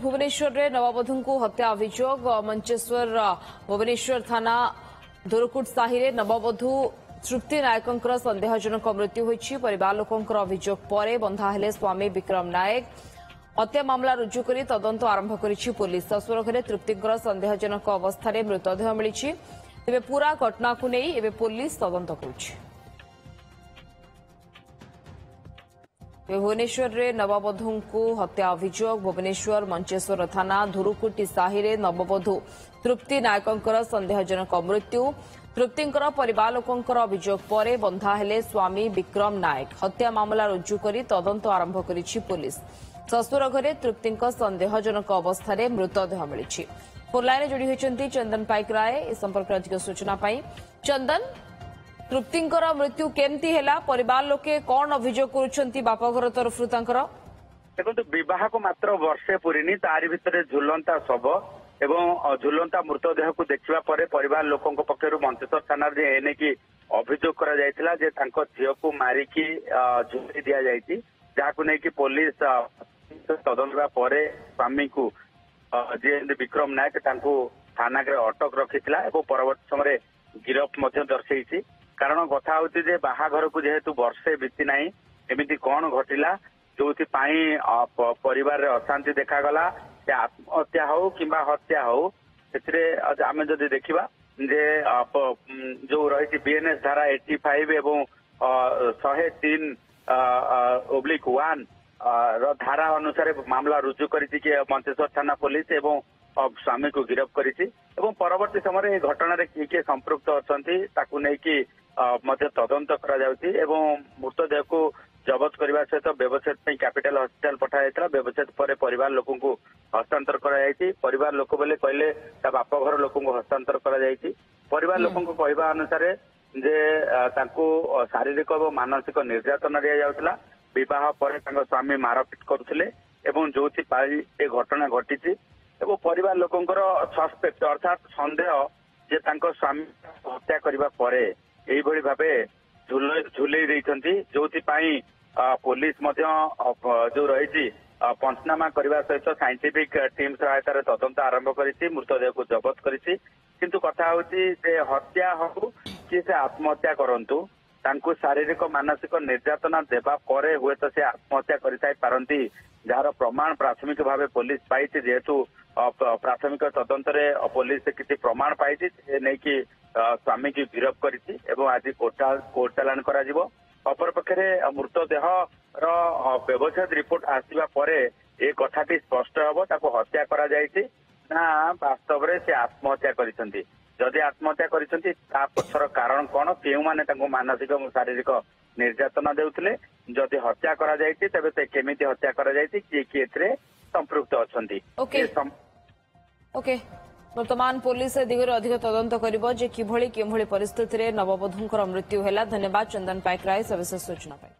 भुवनेश्वर रे नववधू को हत्या अभियोग मंचेश्वर भुवनेश्वर थाना दोरकुट साहि रे नववधू तृप्ति नायकों संदेहजनक मृत्यु होईछि। परिवार लोकंकर अभियोग पर बंधा हेले स्वामी विक्रम नायक। हत्या मामला रुजु करी तदंत आरंभ करिछि पुलिस। ससुर घरे तृप्तिंकर संदेहजनक अवस्था मृतदेह मिलिछि। तेबे पूरा घटना को नहीं एबे पुलिस तदंत करुछि। भुवनेश्वर रे नववधू को हत्या अभियोग भुवनेश्वर मंचेश्वर थाना धुरुकुटी साहि रे नववधू तृप्ति नायकों संदेहजनक मृत्यु। तृप्तिंकर परिवार लोकंकर अभियोग पर बंधा हेले स्वामी विक्रम नायक। हत्या मामला रुजु करी तदंत आरंभ करिछि पुलिस। ससुर घरे तृप्तिंक संदेहजनक अवस्था मृतदेह मिलिछि। फोन लाइन जोड़ी होइछन्ती चंदन पाइक राय। ए संपर्क अधिक सूचना पाई चंदन, तृप्तिंकर मृत्यु केमती हेला, परिवार लोके कौन अभियोग करुछन्ती बापाघर तरफरु तांकर? देखो विवाह को मात्र वर्षे पूरीनी तारि भितर झुलंता शव एवं झुलंता मृतदेह को देखिबा परे परिवार लोकंक पक्षरु मंचेश्वर थाना रे एने की अभियोग करा जायतिला जे तांको झियो को मारिकी झुली दिया जायति, जाको नै कि पुलिस तदंतवा परे स्वामी को जे विक्रम नायक तांको थाना रे अटक रखिथिला एवं परवर्ती समय गिरफ मध्य दर्शेइछि। कारण कथा होती जे बाहाघर को जेहेतु वर्षे बीती नाही एमिति कौन घटिला जोथि परिवार रे अशांति देखा से आत्महत्या हो किंबा हत्या हो से आम जदि देखा जे जो रही बीएनएस धारा 85 एवं 103/1 धारा अनुसार मामला रुजु करिछि कि मंचेश्वर थाना पुलिस एवं स्वामी को गिरफ करिछि एवं परवर्ती समय घटना किए किए संपृक्त अछंती ताकू नै कि मध्य तदंत करा जाउछि एवं मृतदेह को जबत करने सहित व्यवच्छेद कैपिटल हॉस्पिटल पठा जायतिला। व्यवच्छेद पर परिवार लोकं को हस्तांतर करा जायछि। परिवार लोक बोले कहले ता बाप घर लोकं को हस्तांतर करा जायछि। परिवार लोकं को कहबा अनुसार जे तांको शारीरिक और मानसिक निर्यातना दिया जाउतिला। विवाह पर तांको स्वामी मारपिट करुथिले एवं जोथि पाई ए घटना घटिछि एवं परिवार लोकंकर सस्पेक्ट अर्थात संदेह जे तांको स्वामी हत्या करबा परे एही भली भाबे झुलई देइछन्ती, जोथि पाई पुलिस मध्य जो रही पंचनामा करने सहित साइंटिफिक टीम सहायतार तदंत आरंभ करिछि। मृतदेह को जबत करिछि। किंतु कथा होछि जे हत्या हो कि से आत्महत्या करंतु तांको शारीरिक मानसिक निर्यातना देबा परे हुए तो से आत्महत्या करिथाई पारंती, जार प्रमाण प्राथमिक भाव पुलिस पाई जेहेतु प्राथमिक तदंतरे पुलिस किसी प्रमाण पाई नहीं कि स्वामी की गिरफ करिछि एवं आज कोर्ट चालान करा जिवो। अपर पक्षरे मृतदेह व्यवच्छेद रिपोर्ट आसिबा परे ए कथाटी स्पष्ट हबो ताको हत्या करा जायछि ना वास्तव रे से आत्महत्या करिसंती। जदि आत्महत्या करिसंती ता पछर कारण कोन, केउ माने ताको मानसिक और शारीरिक निर्यातना देउथिले, जदि हत्या करा जायछि तबे ते केमिति हत्या करा जायछि किए एथरे संपृक्त अछंती। ओके वर्तमान पुलिस दिगरे अधिक तदंत करिबो जे किभଳି परिस्थिति रे नववधूंकर मृत्यु हैला। धन्यवाद चंदन पाइक राय सविशेष सूचना पाई।